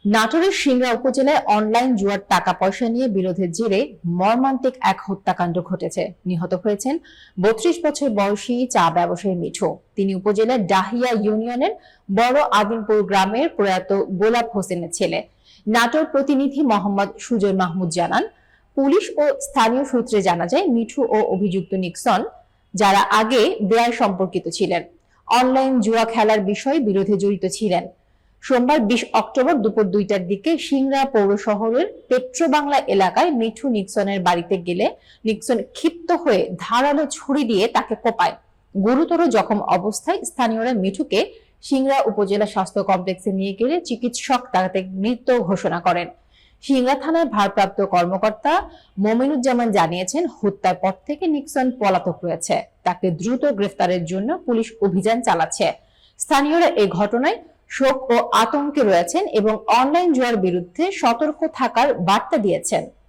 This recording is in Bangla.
নাটোরের সিংড়া উপজেলায় অনলাইন জুয়ার টাকা পয়সা নিয়ে বিরোধের জেরে মর্মান্তিক এক হত্যাকাণ্ড ঘটেছে। নিহত হয়েছেন ৩২ বছর বয়সী চা ব্যবসায়ী মিঠু। তিনি উপজেলার ডাহিয়া ইউনিয়নের বড় আদিমপুর গ্রামের প্রয়াত গোলাপ হোসেনের ছেলে। নাটোর প্রতিনিধি মোহাম্মদ সুজয় মাহমুদ জানান, পুলিশ ও স্থানীয় সূত্রে জানা যায় মিঠু ও অভিযুক্ত নিক্সন, যারা আগে ব্যয় সম্পর্কিত ছিলেন, অনলাইন জুয়া খেলার বিষয়ে বিরোধে জড়িত ছিলেন। সোমবার ২০ অক্টোবর দুপুর ২টার দিকে সিংড়া পৌর শহরের পেট্রোবাংলা এলাকায় মিঠু নিক্সনের বাড়িতে গেলে নিক্সন ক্ষিপ্ত হয়ে ধারালো ছুরি দিয়ে তাকে কোপায়। গুরুতর জখম অবস্থায় স্থানীয়রা মিঠুকে সিংড়া উপজেলা স্বাস্থ্য কমপ্লেক্সে নিয়ে গেলে চিকিৎসক তাকে মৃত ঘোষণা করেন। সিংড়া থানার ভারপ্রাপ্ত কর্মকর্তা মমিনুজ্জামান জানিয়েছেন, হত্যার পর থেকে নিক্সন পলাতক রয়েছে। তাকে দ্রুত গ্রেফতারের জন্য পুলিশ অভিযান চালাচ্ছে। স্থানীয়রা এই ঘটনায় শোক ও আতঙ্কে রয়েছেন এবং অনলাইন জুয়ার বিরুদ্ধে সতর্ক থাকার বার্তা দিয়েছেন।